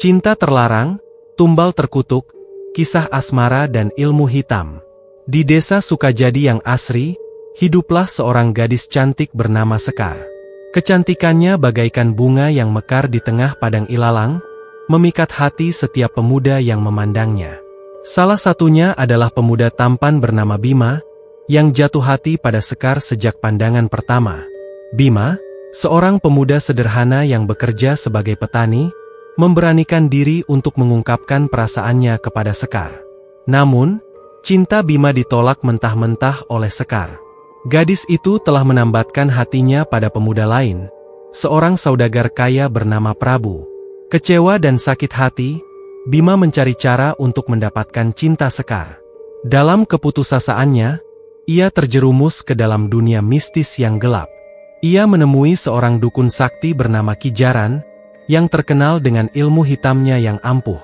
Cinta terlarang, tumbal terkutuk, kisah asmara dan ilmu hitam. Di desa Sukajadi yang asri, hiduplah seorang gadis cantik bernama Sekar. Kecantikannya bagaikan bunga yang mekar di tengah padang ilalang, memikat hati setiap pemuda yang memandangnya. Salah satunya adalah pemuda tampan bernama Bima, yang jatuh hati pada Sekar sejak pandangan pertama. Bima, seorang pemuda sederhana yang bekerja sebagai petani, memberanikan diri untuk mengungkapkan perasaannya kepada Sekar. Namun, cinta Bima ditolak mentah-mentah oleh Sekar. Gadis itu telah menambatkan hatinya pada pemuda lain, seorang saudagar kaya bernama Prabu. Kecewa dan sakit hati, Bima mencari cara untuk mendapatkan cinta Sekar. Dalam keputusasaannya, ia terjerumus ke dalam dunia mistis yang gelap. Ia menemui seorang dukun sakti bernama Ki Jaran, yang terkenal dengan ilmu hitamnya yang ampuh.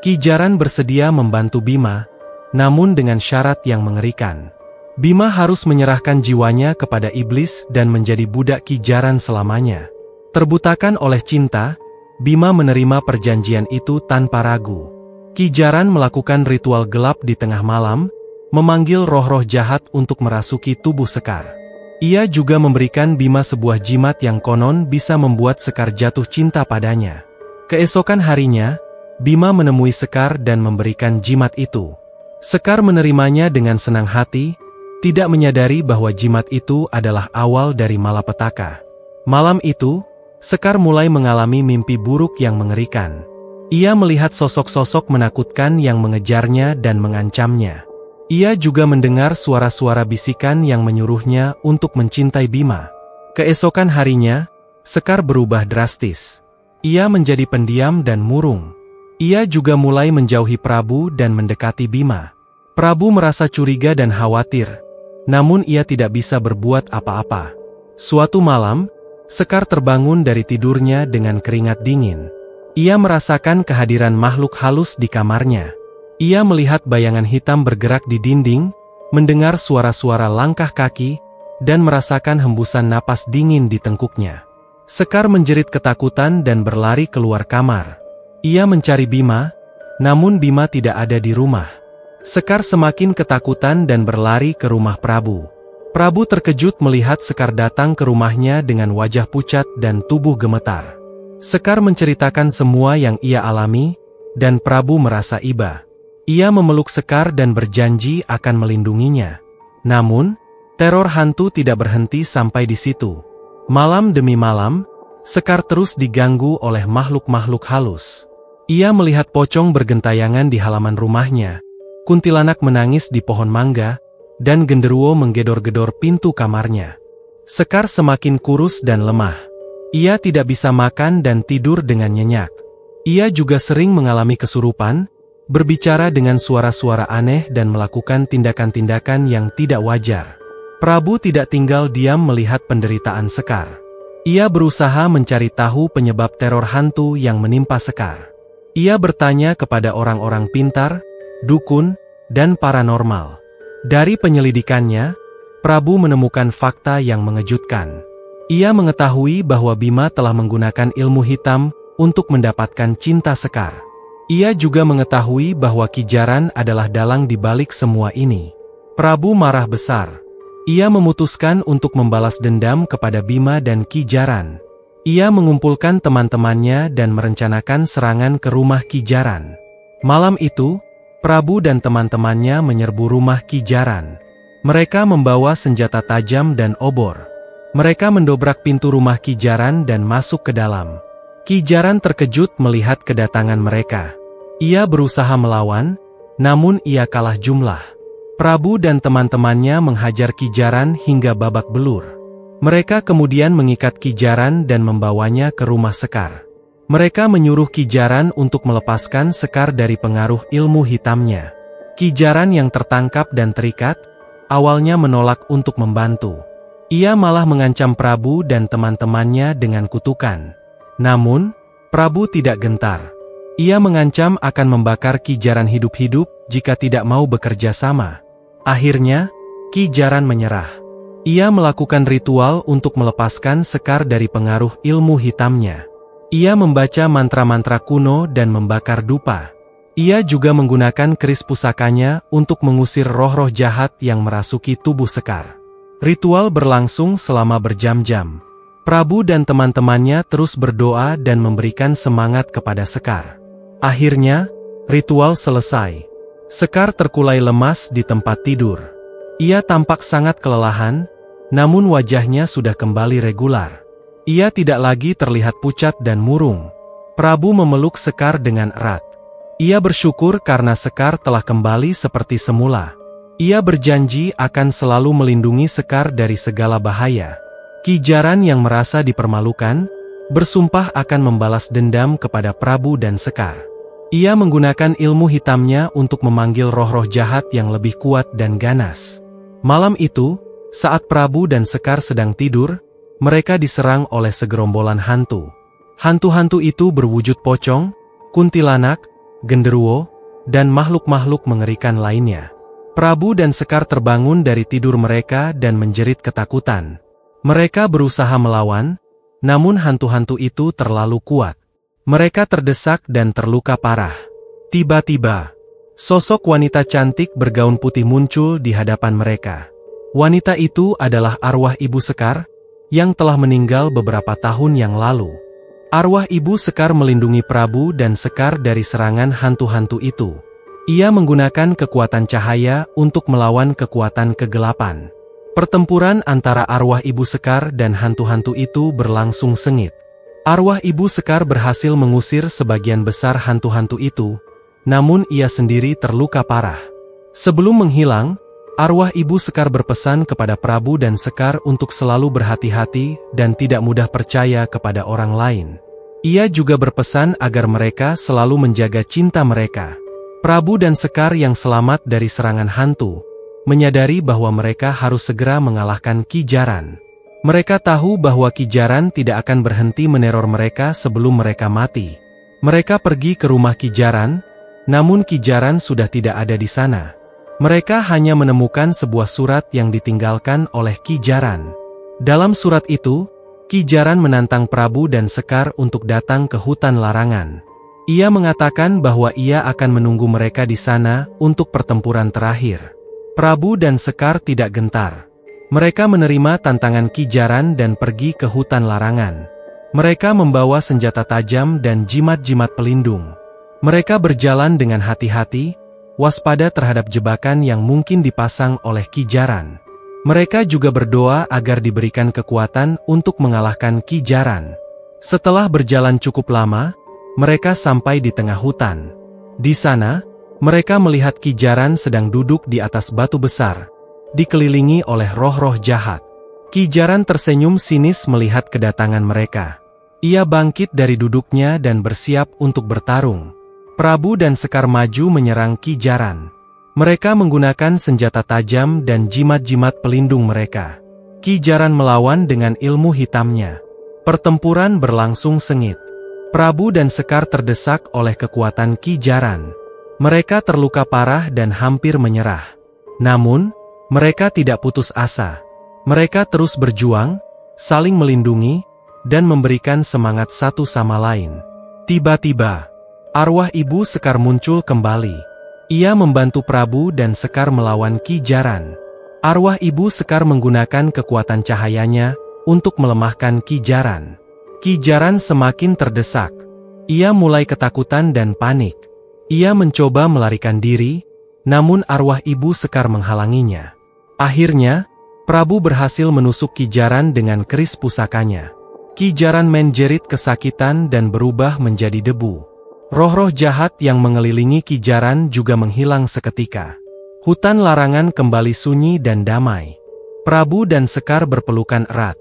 Ki Jaran bersedia membantu Bima, namun dengan syarat yang mengerikan. Bima harus menyerahkan jiwanya kepada iblis dan menjadi budak Ki Jaran selamanya. Terbutakan oleh cinta, Bima menerima perjanjian itu tanpa ragu. Ki Jaran melakukan ritual gelap di tengah malam, memanggil roh-roh jahat untuk merasuki tubuh Sekar. Ia juga memberikan Bima sebuah jimat yang konon bisa membuat Sekar jatuh cinta padanya. Keesokan harinya, Bima menemui Sekar dan memberikan jimat itu. Sekar menerimanya dengan senang hati, tidak menyadari bahwa jimat itu adalah awal dari malapetaka. Malam itu, Sekar mulai mengalami mimpi buruk yang mengerikan. Ia melihat sosok-sosok menakutkan yang mengejarnya dan mengancamnya. Ia juga mendengar suara-suara bisikan yang menyuruhnya untuk mencintai Bima. Keesokan harinya, Sekar berubah drastis. Ia menjadi pendiam dan murung. Ia juga mulai menjauhi Prabu dan mendekati Bima. Prabu merasa curiga dan khawatir, namun ia tidak bisa berbuat apa-apa. Suatu malam, Sekar terbangun dari tidurnya dengan keringat dingin. Ia merasakan kehadiran makhluk halus di kamarnya. Ia melihat bayangan hitam bergerak di dinding, mendengar suara-suara langkah kaki, dan merasakan hembusan napas dingin di tengkuknya. Sekar menjerit ketakutan dan berlari keluar kamar. Ia mencari Bima, namun Bima tidak ada di rumah. Sekar semakin ketakutan dan berlari ke rumah Prabu. Prabu terkejut melihat Sekar datang ke rumahnya dengan wajah pucat dan tubuh gemetar. Sekar menceritakan semua yang ia alami, dan Prabu merasa iba. Ia memeluk Sekar dan berjanji akan melindunginya. Namun, teror hantu tidak berhenti sampai di situ. Malam demi malam, Sekar terus diganggu oleh makhluk-makhluk halus. Ia melihat pocong bergentayangan di halaman rumahnya, kuntilanak menangis di pohon mangga, dan genderuwo menggedor-gedor pintu kamarnya. Sekar semakin kurus dan lemah. Ia tidak bisa makan dan tidur dengan nyenyak. Ia juga sering mengalami kesurupan, berbicara dengan suara-suara aneh dan melakukan tindakan-tindakan yang tidak wajar. Prabu tidak tinggal diam melihat penderitaan Sekar. Ia berusaha mencari tahu penyebab teror hantu yang menimpa Sekar. Ia bertanya kepada orang-orang pintar, dukun, dan paranormal. Dari penyelidikannya, Prabu menemukan fakta yang mengejutkan. Ia mengetahui bahwa Bima telah menggunakan ilmu hitam untuk mendapatkan cinta Sekar. Ia juga mengetahui bahwa Ki Jaran adalah dalang di balik semua ini. Prabu marah besar. Ia memutuskan untuk membalas dendam kepada Bima dan Ki Jaran. Ia mengumpulkan teman-temannya dan merencanakan serangan ke rumah Ki Jaran. Malam itu, Prabu dan teman-temannya menyerbu rumah Ki Jaran. Mereka membawa senjata tajam dan obor. Mereka mendobrak pintu rumah Ki Jaran dan masuk ke dalam. Ki Jaran terkejut melihat kedatangan mereka. Ia berusaha melawan, namun ia kalah jumlah. Prabu dan teman-temannya menghajar Ki Jaran hingga babak belur. Mereka kemudian mengikat Ki Jaran dan membawanya ke rumah Sekar. Mereka menyuruh Ki Jaran untuk melepaskan Sekar dari pengaruh ilmu hitamnya. Ki Jaran yang tertangkap dan terikat, awalnya menolak untuk membantu. Ia malah mengancam Prabu dan teman-temannya dengan kutukan. Namun, Prabu tidak gentar. Ia mengancam akan membakar Ki Jaran hidup-hidup jika tidak mau bekerja sama. Akhirnya, Ki Jaran menyerah. Ia melakukan ritual untuk melepaskan Sekar dari pengaruh ilmu hitamnya. Ia membaca mantra-mantra kuno dan membakar dupa. Ia juga menggunakan keris pusakanya untuk mengusir roh-roh jahat yang merasuki tubuh Sekar. Ritual berlangsung selama berjam-jam. Prabu dan teman-temannya terus berdoa dan memberikan semangat kepada Sekar. Akhirnya, ritual selesai. Sekar terkulai lemas di tempat tidur. Ia tampak sangat kelelahan, namun wajahnya sudah kembali regular. Ia tidak lagi terlihat pucat dan murung. Prabu memeluk Sekar dengan erat. Ia bersyukur karena Sekar telah kembali seperti semula. Ia berjanji akan selalu melindungi Sekar dari segala bahaya. Ki Jaran yang merasa dipermalukan, bersumpah akan membalas dendam kepada Prabu dan Sekar. Ia menggunakan ilmu hitamnya untuk memanggil roh-roh jahat yang lebih kuat dan ganas. Malam itu, saat Prabu dan Sekar sedang tidur, mereka diserang oleh segerombolan hantu. Hantu-hantu itu berwujud pocong, kuntilanak, genderuwo, dan makhluk-makhluk mengerikan lainnya. Prabu dan Sekar terbangun dari tidur mereka dan menjerit ketakutan. Mereka berusaha melawan, namun hantu-hantu itu terlalu kuat. Mereka terdesak dan terluka parah. Tiba-tiba, sosok wanita cantik bergaun putih muncul di hadapan mereka. Wanita itu adalah arwah Ibu Sekar, yang telah meninggal beberapa tahun yang lalu. Arwah Ibu Sekar melindungi Prabu dan Sekar dari serangan hantu-hantu itu. Ia menggunakan kekuatan cahaya untuk melawan kekuatan kegelapan. Pertempuran antara arwah Ibu Sekar dan hantu-hantu itu berlangsung sengit. Arwah Ibu Sekar berhasil mengusir sebagian besar hantu-hantu itu, namun ia sendiri terluka parah. Sebelum menghilang, arwah Ibu Sekar berpesan kepada Prabu dan Sekar untuk selalu berhati-hati dan tidak mudah percaya kepada orang lain. Ia juga berpesan agar mereka selalu menjaga cinta mereka. Prabu dan Sekar yang selamat dari serangan hantu, menyadari bahwa mereka harus segera mengalahkan Ki Jaran. Mereka tahu bahwa Ki Jaran tidak akan berhenti meneror mereka sebelum mereka mati. Mereka pergi ke rumah Ki Jaran, namun Ki Jaran sudah tidak ada di sana. Mereka hanya menemukan sebuah surat yang ditinggalkan oleh Ki Jaran. Dalam surat itu, Ki Jaran menantang Prabu dan Sekar untuk datang ke hutan larangan. Ia mengatakan bahwa ia akan menunggu mereka di sana untuk pertempuran terakhir. Prabu dan Sekar tidak gentar. Mereka menerima tantangan Ki Jaran dan pergi ke hutan larangan. Mereka membawa senjata tajam dan jimat-jimat pelindung. Mereka berjalan dengan hati-hati, waspada terhadap jebakan yang mungkin dipasang oleh Ki Jaran. Mereka juga berdoa agar diberikan kekuatan untuk mengalahkan Ki Jaran. Setelah berjalan cukup lama, mereka sampai di tengah hutan. Di sana, mereka melihat Ki Jaran sedang duduk di atas batu besar, dikelilingi oleh roh-roh jahat. Ki Jaran tersenyum sinis melihat kedatangan mereka. Ia bangkit dari duduknya dan bersiap untuk bertarung. Prabu dan Sekar maju menyerang Ki Jaran. Mereka menggunakan senjata tajam dan jimat-jimat pelindung mereka. Ki Jaran melawan dengan ilmu hitamnya. Pertempuran berlangsung sengit. Prabu dan Sekar terdesak oleh kekuatan Ki Jaran. Mereka terluka parah dan hampir menyerah. Namun, mereka tidak putus asa. Mereka terus berjuang, saling melindungi, dan memberikan semangat satu sama lain. Tiba-tiba, arwah Ibu Sekar muncul kembali. Ia membantu Prabu dan Sekar melawan Ki Jaran. Arwah Ibu Sekar menggunakan kekuatan cahayanya untuk melemahkan Ki Jaran. Ki Jaran semakin terdesak. Ia mulai ketakutan dan panik. Ia mencoba melarikan diri, namun arwah Ibu Sekar menghalanginya. Akhirnya, Prabu berhasil menusuk Ki Jaran dengan keris pusakanya. Ki Jaran menjerit kesakitan dan berubah menjadi debu. Roh-roh jahat yang mengelilingi Ki Jaran juga menghilang seketika. Hutan larangan kembali sunyi dan damai. Prabu dan Sekar berpelukan erat.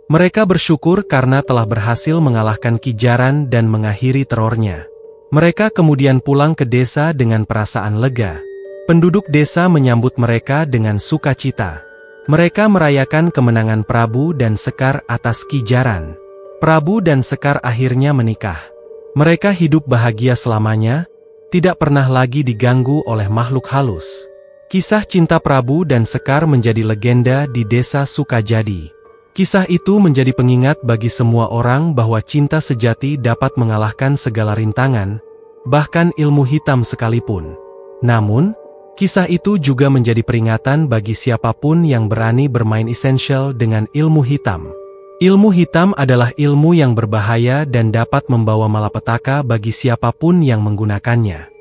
Mereka bersyukur karena telah berhasil mengalahkan Ki Jaran dan mengakhiri terornya. Mereka kemudian pulang ke desa dengan perasaan lega. Penduduk desa menyambut mereka dengan sukacita. Mereka merayakan kemenangan Prabu dan Sekar atas Ki Jaran. Prabu dan Sekar akhirnya menikah. Mereka hidup bahagia selamanya, tidak pernah lagi diganggu oleh makhluk halus. Kisah cinta Prabu dan Sekar menjadi legenda di desa Sukajadi. Kisah itu menjadi pengingat bagi semua orang bahwa cinta sejati dapat mengalahkan segala rintangan, bahkan ilmu hitam sekalipun. Namun, kisah itu juga menjadi peringatan bagi siapapun yang berani bermain esensial dengan ilmu hitam. Ilmu hitam adalah ilmu yang berbahaya dan dapat membawa malapetaka bagi siapapun yang menggunakannya.